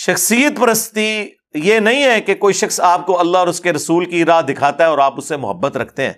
شخصیت پرستی یہ نہیں ہے کہ کوئی شخص آپ کو اللہ اور اس کے رسول کی راہ دکھاتا ہے اور آپ اس سے محبت رکھتے ہیں۔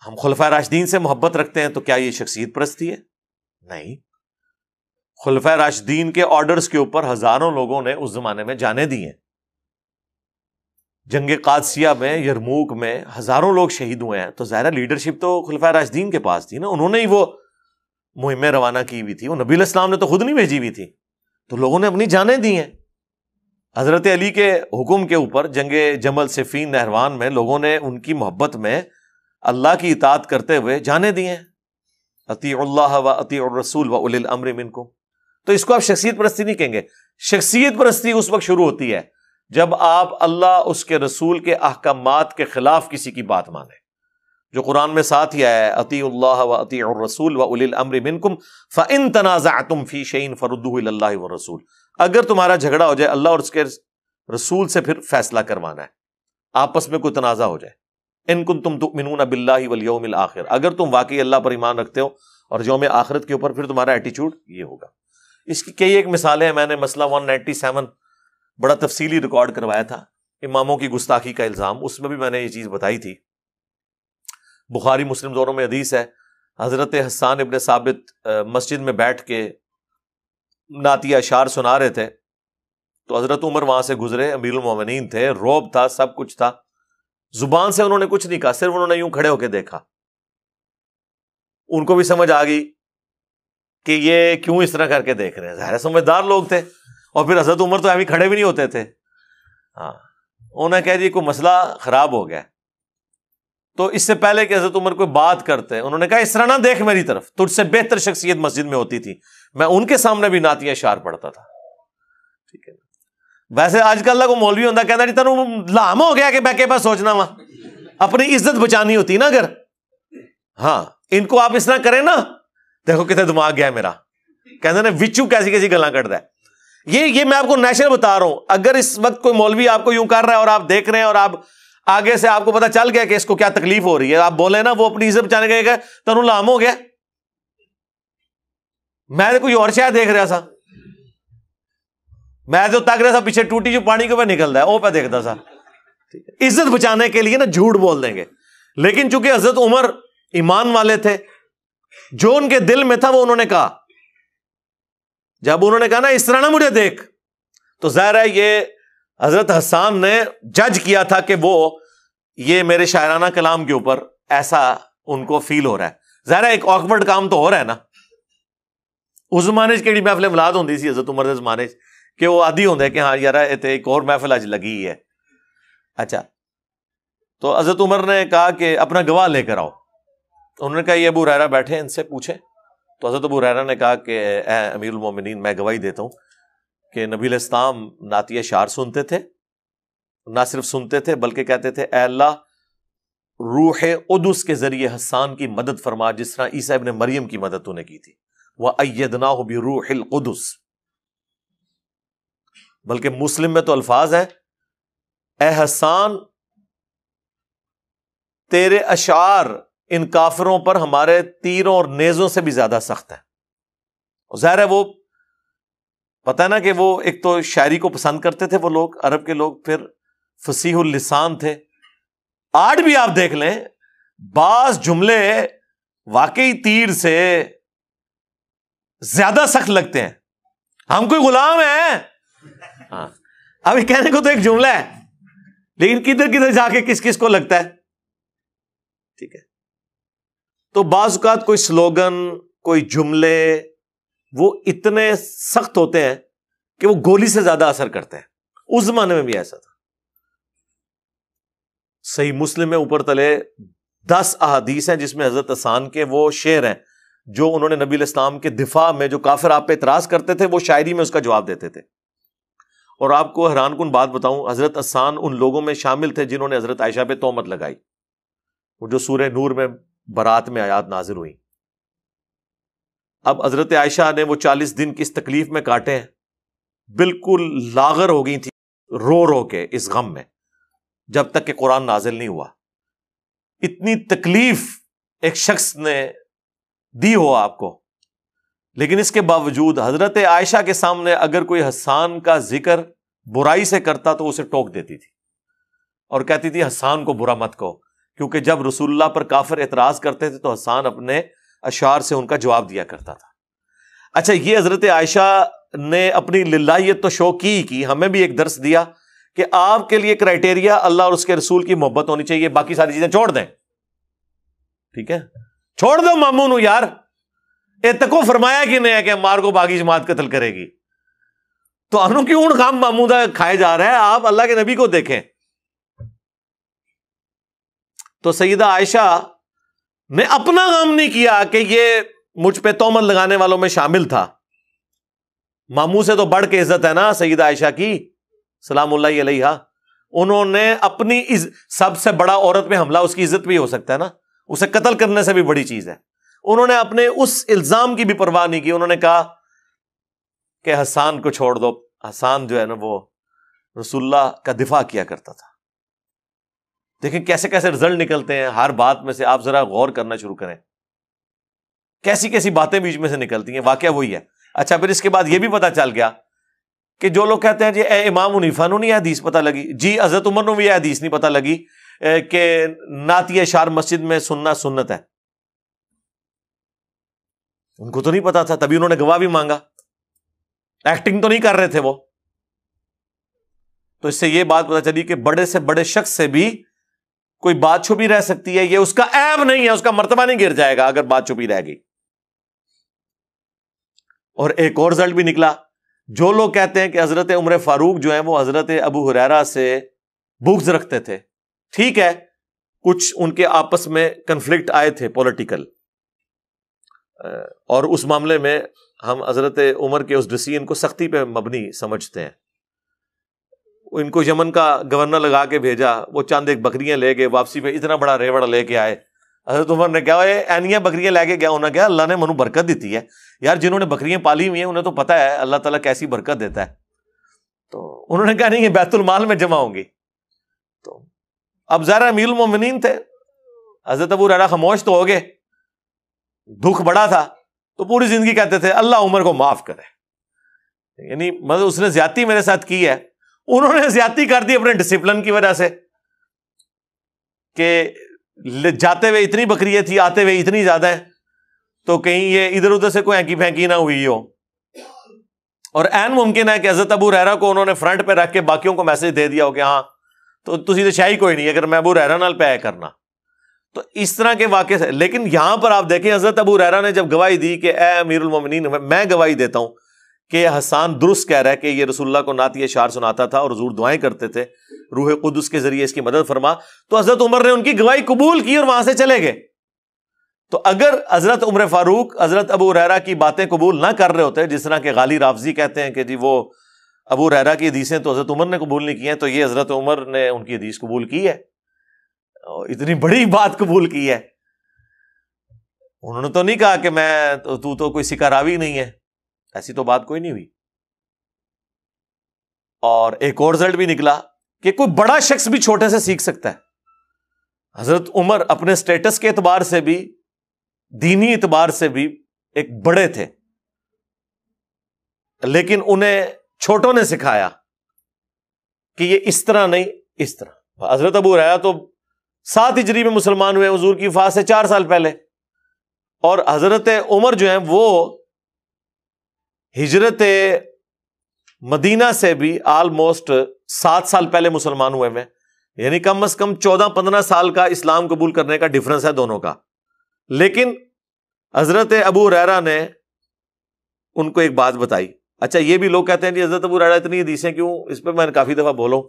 ہم خلفائے راشدین سے محبت رکھتے ہیں، تو کیا یہ شخصیت پرستی ہے؟ نہیں۔ خلفائے راشدین کے آرڈرز کے اوپر ہزاروں لوگوں نے اس زمانے میں جانیں دی ہیں۔ جنگ قادسیہ میں، یرموک میں ہزاروں لوگ شہید ہوئے ہیں، تو ظاہر لیڈرشپ تو خلفائے راشدین کے پاس تھی نا، انہوں نے ہی وہ مہمیں روانہ کی ہوئی تھی، وہ نبی علیہ السلام نے تو خود نہیں بھیجی ہوئی تھی، تو لوگوں نے اپنی جانیں دی ہیں۔ حضرت علی کے حکم کے اوپر جنگ جمل صفین نہروان میں لوگوں نے ان کی محبت میں اللہ کی اطاعت کرتے ہوئے جانیں دی ہیں، اطیعوا اللہ و اطیعوا الرسول و اولی الامر منکم۔ تو اس کو آپ شخصیت پرستی نہیں کہیں گے۔ شخصیت پرستی اس وقت شروع ہوتی ہے جب آپ اللہ اس کے رسول کے احکامات کے خلاف کسی کی بات مانیں، جو قرآن میں ساتھ ہی آیا ہے، اطیعوا اللہ و اطیعوا الرسول و اولی الامر منکم فان تنازعتم فی شیء فردوہ الی اللہ والرسول۔ اگر تمہارا جھگڑا ہو جائے اللہ اور اس کے رسول سے پھر فیصلہ کروانا ہے، آپس میں کوئی تنازع ہو جائے، ان کنتم تؤمنون باللہ والیوم الآخر، اگر تم واقعی اللہ پر ایمان رکھتے ہو اور یوم آخرت کے اوپر، پھر تمہارا ایٹیچیوڈ یہ ہوگا۔ اس کی کئی ایک مثالیں ہیں، میں نے مسئلہ 197 بڑا تفصیلی ریکارڈ کروایا تھا، اماموں کی گستاخی کا الزام، اس میں بھی میں نے یہ چیز بتائی تھی۔ بخاری مسلم دونوں میں حدیث ہے، حضرت حسان ابن ثابت مسجد میں بیٹھ کے نعتیہ اشعار سنا رہے تھے، تو حضرت عمر وہاں سے گزرے، امیر المومنین تھے، روب تھا، سب کچھ تھا، زبان سے انہوں نے کچھ نہیں کہا، صرف انہوں نے یوں کھڑے ہو کے دیکھا۔ ان کو بھی سمجھ آ گئی کہ یہ کیوں اس طرح کر کے دیکھ رہے ہیں، ظاہر سمجھدار لوگ تھے، اور پھر حضرت عمر تو ابھی کھڑے بھی نہیں ہوتے تھے۔ ہاں، انہوں نے کہا جی کوئی مسئلہ خراب ہو گیا، تو اس سے پہلے کہ حضرت عمر کوئی بات کرتے انہوں نے کہا اس طرح نہ دیکھ میری طرف، تجھ سے بہتر شخصیت مسجد میں ہوتی تھی، میں ان کے سامنے بھی نعتیہ اشعار پڑھتا تھا۔ ٹھیک ہے، ویسے آج کل کو مولوی ہوتا کہتا جی تینوں لام ہو گیا کہ بیکے پاس سوچنا وا، اپنی عزت بچانی ہوتی نا اگر، ہاں ان کو آپ اس طرح کریں نا، دیکھو کتنے دماغ گیا میرا، کہتے ہیں وچو کیسی کیسی گلاں کرتا ہے۔ یہ میں آپ کو نیشنل بتا رہا ہوں، اگر اس وقت کوئی مولوی آپ کو یوں کر رہا ہے اور آپ دیکھ رہے ہیں اور آپ آگے سے آپ کو پتا چل گیا کہ اس کو کیا تکلیف ہو رہی ہے، آپ بولے نا وہ اپنی عزت بچانے گئے تنوں لام ہو گیا، میں کوئی اور شاید دیکھ رہا سا، میں تو تک رہا تھا پیچھے ٹوٹی جو پانی کے اوپر نکلتا ہے وہ پہ دیکھتا سا۔ عزت بچانے کے لیے نا جھوٹ بول دیں گے، لیکن چونکہ حضرت عمر ایمان والے تھے، جو ان کے دل میں تھا وہ انہوں نے کہا، جب انہوں نے کہا نا اس طرح نہ مجھے دیکھ، تو ظاہر ہے یہ حضرت حسان نے جج کیا تھا کہ وہ یہ میرے شاعرانہ کلام کے اوپر ایسا ان کو فیل ہو رہا ہے، ظاہر ہے ایک آکورڈ کام تو ہو رہا ہے نا۔ اس زمانے کیڑی محفل ملاد ہوندی سی حضرت عمر دے زمانے کہ وہ عادی ہوندے کہ ہاں یار ایک اور محفل اج لگی ہے۔ اچھا، تو حضرت عمر نے کہا کہ اپنا گواہ لے کر آؤ، انہوں نے کہا یہ ابو ہریرہ بیٹھے ہیں، ان سے پوچھیں۔ تو حضرت ابو ہریرہ نے کہا کہ اے امیر المومنین، میں گواہی دیتا ہوں کہ نبی علیہ السلام نعتیہ اشعار سنتے تھے، نہ صرف سنتے تھے بلکہ کہتے تھے اے اللہ روح قدس کے ذریعے حسان کی مدد فرما جس طرح عیسیٰ ابن مریم کی مدد تو نے کی تھی، وَأَيَّدْنَاهُ بِرُوحِ الْقُدُسِ۔ بلکہ مسلم میں تو الفاظ ہے اے حسان تیرے اشعار ان کافروں پر ہمارے تیروں اور نیزوں سے بھی زیادہ سخت ہے۔ ظاہر ہے وہ پتہ ہے نا کہ وہ ایک تو شاعری کو پسند کرتے تھے وہ لوگ، عرب کے لوگ، پھر فصیح اللسان تھے۔ آج بھی آپ دیکھ لیں بعض جملے واقعی تیر سے زیادہ سخت لگتے ہیں، ہم کوئی غلام ہیں، ہاں ابھی کہنے کو تو ایک جملہ ہے لیکن کدھر کدھر جا کے کس کس کو لگتا ہے۔ ٹھیک ہے، تو بعض اوقات کوئی سلوگن، کوئی جملے وہ اتنے سخت ہوتے ہیں کہ وہ گولی سے زیادہ اثر کرتے ہیں۔ اس زمانے میں بھی ایسا تھا۔ صحیح مسلم میں اوپر تلے 10 احادیث ہیں جس میں حضرت حسان کے وہ شعر ہیں جو انہوں نے نبی علیہ السلام کے دفاع میں، جو کافر آپ پہ اعتراض کرتے تھے وہ شاعری میں اس کا جواب دیتے تھے۔ اور آپ کو حیران کن بات بتاؤں، حضرت حسان ان لوگوں میں شامل تھے جنہوں نے حضرت عائشہ پہ تہمت لگائی، وہ جو سورہ نور میں برات میں آیات نازل ہوئی۔ اب حضرت عائشہ نے وہ 40 دن کس تکلیف میں کاٹے ہیں، بالکل لاغر ہو گئی تھی رو رو کے اس غم میں، جب تک کہ قرآن نازل نہیں ہوا۔ اتنی تکلیف ایک شخص نے دی ہو آپ کو لیکن اس کے باوجود حضرت عائشہ کے سامنے اگر کوئی حسان کا ذکر برائی سے کرتا تو اسے ٹوک دیتی تھی اور کہتی تھی حسان کو برا مت کہو، کیونکہ جب رسول اللہ پر کافر اعتراض کرتے تھے تو حسان اپنے اشعار سے ان کا جواب دیا کرتا تھا۔ اچھا، یہ حضرت عائشہ نے اپنی للہیت تو شو کی ہمیں بھی ایک درس دیا کہ آپ کے لیے کرائٹیریا اللہ اور اس کے رسول کی محبت ہونی چاہیے، باقی ساری چیزیں چھوڑ دیں، ٹھیک ہے؟ چھوڑ دو مامون ہوں یار، اتقو فرمایا کہ نہیں ہے کہ مار کو باقی جماعت قتل کرے گی، تو انہوں کیوں ان کام مامودہ کھائے جا رہے ہیں؟ آپ اللہ کے نبی کو دیکھیں۔ تو سیدہ عائشہ نے اپنا غم نہیں کیا کہ یہ مجھ پہ تہمت لگانے والوں میں شامل تھا، ماموں سے تو بڑھ کے عزت ہے نا سیدہ عائشہ کی سلام اللہ علیہا، انہوں نے اپنی سب سے بڑا عورت پہ حملہ اس کی عزت بھی ہو سکتا ہے نا، اسے قتل کرنے سے بھی بڑی چیز ہے، انہوں نے اپنے اس الزام کی بھی پرواہ نہیں کی، انہوں نے کہا کہ حسان کو چھوڑ دو۔ حسان جو ہے نا وہ رسول اللہ کا دفاع کیا کرتا تھا۔ دیکھیں کیسے کیسے رزلٹ نکلتے ہیں ہر بات میں سے، آپ ذرا غور کرنا شروع کریں، کیسی کیسی باتیں بیچ میں سے نکلتی ہیں، واقعہ وہی ہے۔ اچھا، پھر اس کے بعد یہ بھی پتا چل گیا کہ جو لوگ کہتے ہیں جی اے امام حنیفہ نو نہیں حدیث پتہ لگی، جی حضرت عمر نو بھی یہ حدیث نہیں پتہ لگی کہ نعتیہ اشعار مسجد میں سننا سنت ہے، ان کو تو نہیں پتا تھا، تبھی انہوں نے گواہ بھی مانگا، ایکٹنگ تو نہیں کر رہے تھے وہ۔ تو اس سے یہ بات پتہ چلی کہ بڑے سے بڑے شخص سے بھی کوئی بات چھپی رہ سکتی ہے، یہ اس کا عیب نہیں ہے، اس کا مرتبہ نہیں گر جائے گا اگر بات چھپی رہ گئی۔ اور ایک اور رزلٹ بھی نکلا، جو لوگ کہتے ہیں کہ حضرت عمر فاروق جو ہیں وہ حضرت ابو ہریرہ سے بغض رکھتے تھے، ٹھیک ہے، کچھ ان کے آپس میں کنفلکٹ آئے تھے پولیٹیکل، اور اس معاملے میں ہم حضرت عمر کے اس ڈسیزن کو سختی پہ مبنی سمجھتے ہیں۔ ان کو یمن کا گورنر لگا کے بھیجا، وہ چند ایک بکریاں لے گئے، واپسی پہ اتنا بڑا ریوڑ لے کے آئے، حضرت عمر نے کہا اینیاں بکریاں لے کے گیا، انہوں نے کہا اللہ نے منو برکت دیتی ہے یار، جنہوں نے بکریاں پالی ہوئی ہیں انہیں تو پتا ہے اللہ تعالیٰ کیسی برکت دیتا ہے۔ تو انہوں نے کہا نہیں، یہ بیت المال میں جمع ہوں گی۔ تو اب ظاہر امیر المومنین تھے، حضرت ابو ہریرہ خاموش تو ہو گئے، دکھ بڑا تھا، تو پوری زندگی کہتے تھے اللہ عمر کو معاف کرے، یعنی مطلب اس نے زیادتی میرے ساتھ کی ہے، انہوں نے زیادتی کر دی اپنے ڈسپلن کی وجہ سے کہ جاتے ہوئے اتنی بکریاں تھی، آتے ہوئے اتنی زیادہ ہیں، تو کہیں یہ ادھر ادھر سے کوئی ہینکی پھینکی نہ ہوئی ہو۔ اور عین ممکن ہے کہ حضرت ابو ہریرہ کو انہوں نے فرنٹ پہ رکھ کے باقیوں کو میسج دے دیا ہو کہ ہاں تو تسی تو شاہی کوئی نہیں اگر میں ابو ہریرہ نال پہ کرنا، تو اس طرح کے واقعے سے۔ لیکن یہاں پر آپ دیکھیں حضرت ابو ہریرہ نے جب گواہی دی کہ اے امیر المومنین، میں گواہی دیتا ہوں کہ حسان درست کہہ رہا ہے کہ یہ رسول اللہ کو نعتیہ اشعار سناتا تھا اور حضور دعائیں کرتے تھے، روح قدس کے ذریعے اس کی مدد فرما، تو حضرت عمر نے ان کی گواہی قبول کی اور وہاں سے چلے گئے۔ تو اگر حضرت عمر فاروق حضرت ابو ہریرہ کی باتیں قبول نہ کر رہے ہوتے، جس طرح کہ غالی رافضی کہتے ہیں کہ جی وہ ابو ہریرہ کی حدیثیں تو حضرت عمر نے قبول نہیں کی ہیں، تو یہ حضرت عمر نے ان کی حدیث قبول کی ہے، اتنی بڑی بات قبول کی ہے۔ انہوں نے تو نہیں کہا کہ میں تو کوئی سکہ راوی نہیں ہے، ایسی تو بات کوئی نہیں ہوئی۔ اور ایک اور رزلٹ بھی نکلا کہ کوئی بڑا شخص بھی چھوٹے سے سیکھ سکتا ہے۔ حضرت عمر اپنے سٹیٹس کے اعتبار سے بھی، دینی اعتبار سے بھی ایک بڑے تھے، لیکن انہیں چھوٹوں نے سکھایا کہ یہ اس طرح نہیں، اس طرح۔ حضرت ابو ہریرہ تو 7 ہجری میں مسلمان ہوئے، حضور کی وفات سے 4 سال پہلے، اور حضرت عمر جو ہیں وہ ہجرت مدینہ سے بھی آلموسٹ 7 سال پہلے مسلمان ہوئے ہیں، یعنی کم از کم 14-15 سال کا اسلام قبول کرنے کا ڈفرنس ہے دونوں کا۔ لیکن حضرت ابو ہریرہ نے ان کو ایک بات بتائی۔ اچھا، یہ بھی لوگ کہتے ہیں کہ حضرت ابو ہریرہ اتنی حدیثیں کیوں، اس پہ میں نے کافی دفعہ بولوں،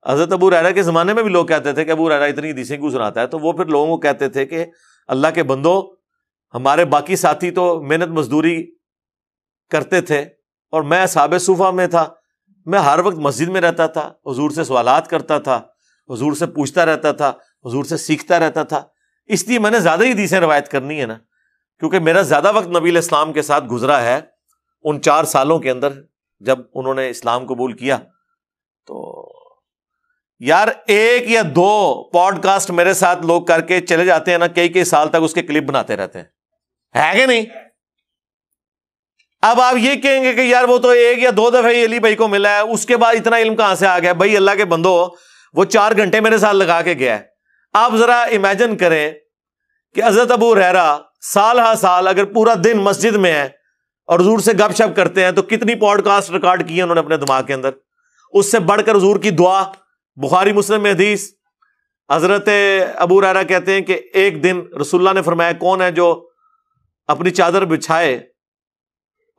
حضرت ابو ہریرہ کے زمانے میں بھی لوگ کہتے تھے کہ ابو ہریرہ اتنی حدیثیں کیوں سناتا ہے، تو وہ پھر لوگوں کو کہتے تھے کہ اللہ کے بندو، ہمارے باقی ساتھی تو محنت مزدوری کرتے تھے اور میں اصحاب صفہ میں تھا، میں ہر وقت مسجد میں رہتا تھا، حضور سے سوالات کرتا تھا، حضور سے پوچھتا رہتا تھا، حضور سے سیکھتا رہتا تھا، اس لیے میں نے زیادہ ہی حدیثیں روایت کرنی ہے نا، کیونکہ میرا زیادہ وقت نبی علیہ السلام کے ساتھ گزرا ہے ان 4 سالوں کے اندر جب انہوں نے اسلام قبول کیا۔ تو یار 1 یا 2 پوڈ کاسٹ میرے ساتھ لوگ کر کے چلے جاتے ہیں نا، کئی سال تک اس کے کلپ بناتے رہتے ہیں، ہے کہ نہیں؟ اب آپ یہ کہیں گے کہ یار وہ تو 1 یا 2 دفعہ ہی علی بھائی کو ملا ہے، اس کے بعد اتنا علم کہاں سے آ گیا؟ بھائی اللہ کے بندو، وہ 4 گھنٹے میرے ساتھ لگا کے گیا ہے۔ آپ ذرا امیجن کریں کہ حضرت ابو ہریرہ سال ہا سال اگر پورا دن مسجد میں ہے اور حضور سے گپ شپ کرتے ہیں تو کتنی پوڈ کاسٹ ریکارڈ کی ہیں انہوں نے اپنے دماغ کے اندر۔ اس سے بڑھ کر حضور کی دعا، بخاری مسلم میں حدیث، حضرت ابو ہریرہ کہتے ہیں کہ ایک دن رسول اللہ نے فرمایا کون ہے جو اپنی چادر بچھائے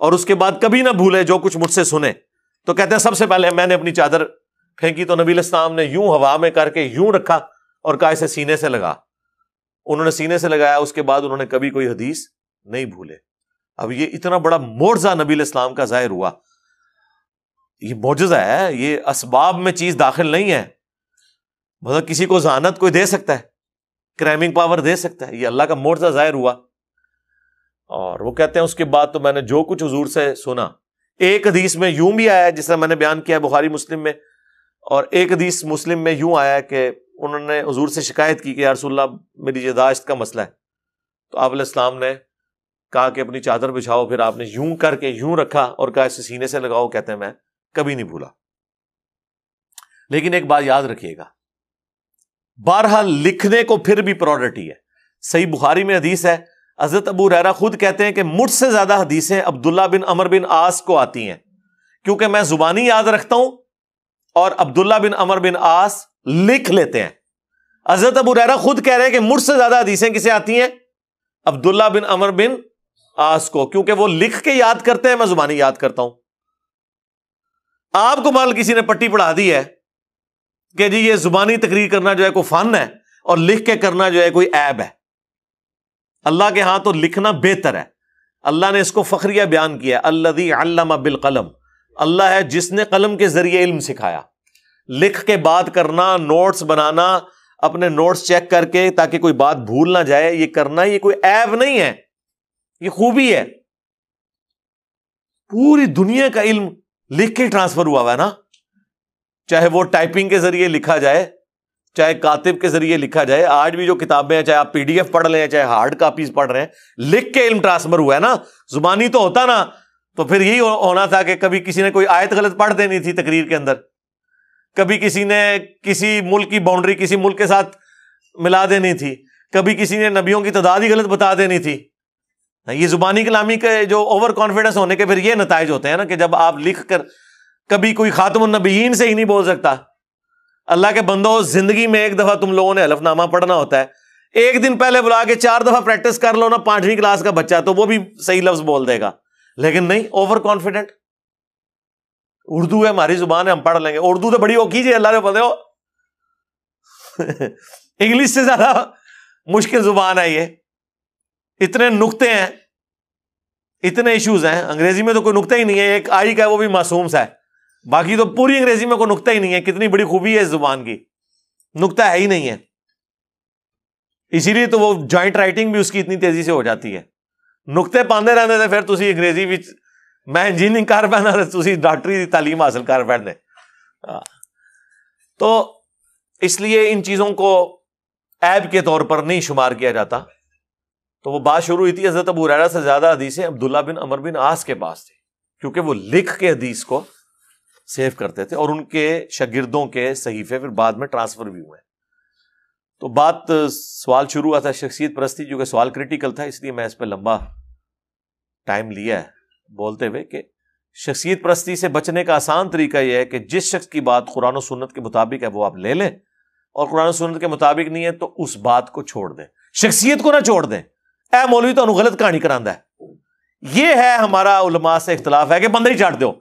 اور اس کے بعد کبھی نہ بھولے جو کچھ مجھ سے سنے؟ تو کہتے ہیں سب سے پہلے میں نے اپنی چادر پھینکی تو نبی علیہ السلام نے یوں ہوا میں کر کے یوں رکھا اور کہا اسے سینے سے لگا۔ انہوں نے سینے سے لگایا، اس کے بعد انہوں نے کبھی کوئی حدیث نہیں بھولے۔ اب یہ اتنا بڑا معجزہ نبی علیہ السلام کا ظاہر ہوا، یہ معجزہ ہے، یہ اسباب میں چیز داخل نہیں ہے۔ مطلب کسی کو ذہانت کوئی دے سکتا ہے، کرائمنگ پاور دے سکتا ہے، یہ اللہ کا معجزہ ظاہر ہوا۔ اور وہ کہتے ہیں اس کے بعد تو میں نے جو کچھ حضور سے سنا، ایک حدیث میں یوں بھی آیا ہے جس طرح میں نے بیان کیا ہے بخاری مسلم میں، اور ایک حدیث مسلم میں یوں آیا ہے کہ انہوں نے حضور سے شکایت کی کہ یا رسول اللہ میری یاداشت کا مسئلہ ہے، تو آپ علیہ السلام نے کہا کہ اپنی چادر بچھاؤ، پھر آپ نے یوں کر کے یوں رکھا اور کہا اسے سینے سے لگاؤ۔ کہتے ہیں میں کبھی نہیں بھولا۔ لیکن ایک بات یاد رکھیے گا، بہرحال لکھنے کو پھر بھی پرائورٹی ہے۔ صحیح بخاری میں حدیث ہے، حضرت ابو ہریرہ خود کہتے ہیں کہ مجھ سے زیادہ حدیثیں عبداللہ بن عمر بن عاص کو آتی ہیں، کیونکہ میں زبانی یاد رکھتا ہوں اور عبداللہ بن عمر بن عاص لکھ لیتے ہیں۔ حضرت ابو ہریرہ خود کہہ رہے ہیں کہ مجھ سے زیادہ حدیثیں کسے آتی ہیں؟ عبداللہ بن عمر بن عاص کو، کیونکہ وہ لکھ کے یاد کرتے ہیں، میں زبانی یاد کرتا ہوں۔ آپ کو مان کسی نے پٹی پڑھا دی ہے کہ جی یہ زبانی تقریر کرنا جو ہے کوئی فن ہے اور لکھ کے کرنا جو ہے کوئی عیب ہے۔ اللہ کے ہاں تو لکھنا بہتر ہے۔ اللہ نے اس کو فخریہ بیان کیا ہے، الذی علم بالقلم، اللہ ہے جس نے قلم کے ذریعے علم سکھایا۔ لکھ کے بات کرنا، نوٹس بنانا، اپنے نوٹس چیک کر کے تاکہ کوئی بات بھول نہ جائے، یہ کرنا یہ کوئی عیب نہیں ہے، یہ خوبی ہے۔ پوری دنیا کا علم لکھ کے ٹرانسفر ہوا ہوا ہے نا، چاہے وہ ٹائپنگ کے ذریعے لکھا جائے، چاہے کاتب کے ذریعے لکھا جائے۔ آج بھی جو کتابیں ہیں، چاہے آپ PDF پڑھ لیں، چاہے ہارڈ کاپیز پڑھ رہے ہیں، لکھ کے علم ٹرانسفر ہوا ہے نا۔ زبانی تو ہوتا نا تو پھر یہی ہونا تھا کہ کبھی کسی نے کوئی آیت غلط پڑھ دینی تھی تقریر کے اندر، کبھی کسی نے کسی ملک کی باؤنڈری کسی ملک کے ساتھ ملا دینی تھی، کبھی کسی نے نبیوں کی تعداد ہی غلط بتا دینی تھی۔ یہ زبانی کلامی کے جو اوور کانفیڈنس ہونے کے پھر یہ نتائج ہوتے ہیں نا کہ جب آپ لکھ کر، کبھی کوئی خاتم النبیین سے ہی نہیں بول سکتا۔ اللہ کے بندو، زندگی میں ایک دفعہ تم لوگوں نے حلف نامہ پڑھنا ہوتا ہے، ایک دن پہلے بلا کے 4 دفعہ پریکٹس کر لو نا، 5ویں کلاس کا بچہ تو وہ بھی صحیح لفظ بول دے گا، لیکن نہیں، اوور کانفیڈنٹ۔ اردو ہے ہماری زبان ہے، ہم پڑھ لیں گے، اردو تو بڑی ہو کیجیے اللہ کے بندے ہو انگلش سے زیادہ مشکل زبان ہے یہ، اتنے نقطے ہیں، اتنے ایشوز ہیں۔ انگریزی میں تو کوئی نقطہ ہی نہیں ہے، ایک آئی کا ہے وہ بھی معصوم سا ہے، باقی تو پوری انگریزی میں کوئی نقطہ ہی نہیں ہے۔ کتنی بڑی خوبی ہے اس زبان کی، نقطہ ہے ہی نہیں ہے، اسی لیے تو وہ جوائنٹ رائٹنگ بھی اس کی اتنی تیزی سے ہو جاتی ہے۔ نقطے پاندے رہتے تھے پھر تسی انگریزی بھی، میں انجینئرنگ کر پہنا تسی ڈاکٹری دی تعلیم حاصل کر پڑھنے۔ تو اس لیے ان چیزوں کو عیب کے طور پر نہیں شمار کیا جاتا۔ تو وہ بات شروع ہوئی تھی، حضرت ابو ہریرہ سے زیادہ حدیثیں عبداللہ بن عمر بن عاص کے پاس تھی، کیونکہ وہ لکھ کے حدیث کو سیو کرتے تھے، اور ان کے شاگردوں کے صحیفے پھر بعد میں ٹرانسفر بھی ہوئے۔ تو بات سوال شروع ہوا تھا شخصیت پرستی، جو کہ سوال کریٹیکل تھا، اس لیے میں اس پہ لمبا ٹائم لیا ہے بولتے ہوئے کہ شخصیت پرستی سے بچنے کا آسان طریقہ یہ ہے کہ جس شخص کی بات قرآن و سنت کے مطابق ہے وہ آپ لے لیں، اور قرآن و سنت کے مطابق نہیں ہے تو اس بات کو چھوڑ دیں، شخصیت کو نہ چھوڑ دیں۔ اے مولوی تو غلط کہانی کراندا ہے، یہ ہے ہمارا علماء سے اختلاف ہے کہ بندہ ہی چھاڑ دو،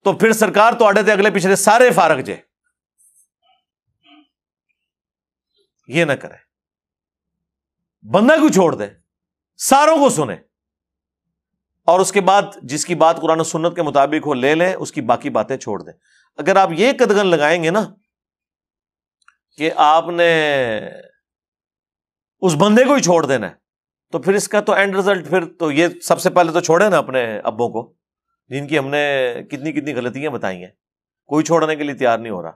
تو پھر سرکار تو آڑے تھے اگلے پچھلے سارے فارغ جے، یہ نہ کرے، بندہ کو چھوڑ دے، ساروں کو سنیں، اور اس کے بعد جس کی بات قرآن و سنت کے مطابق ہو لے لیں، اس کی باقی باتیں چھوڑ دیں۔ اگر آپ یہ قدغن لگائیں گے نا کہ آپ نے اس بندے کو ہی چھوڑ دینا ہے، تو پھر اس کا تو اینڈ رزلٹ، پھر تو یہ سب سے پہلے تو چھوڑے نا اپنے ابوں کو، جن کی ہم نے کتنی غلطیاں بتائی ہیں، کوئی چھوڑنے کے لیے تیار نہیں ہو رہا،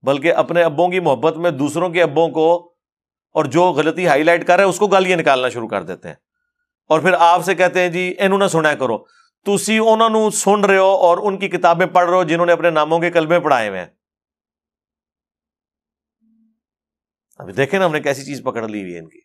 بلکہ اپنے ابوں کی محبت میں دوسروں کے ابوں کو، اور جو غلطی ہائی لائٹ کر رہے ہیں اس کو گالیاں نکالنا شروع کر دیتے ہیں، اور پھر آپ سے کہتے ہیں جی اینو نہ سنا کرو۔ تسی انہوں نے سن رہے ہو اور ان کی کتابیں پڑھ رہے ہو جنہوں نے اپنے ناموں کے کلمے پڑھائے ہوئے ہیں. ابھی دیکھیں نا ہم نے کیسی چیز پکڑ لی ہوئی ہے ان کی.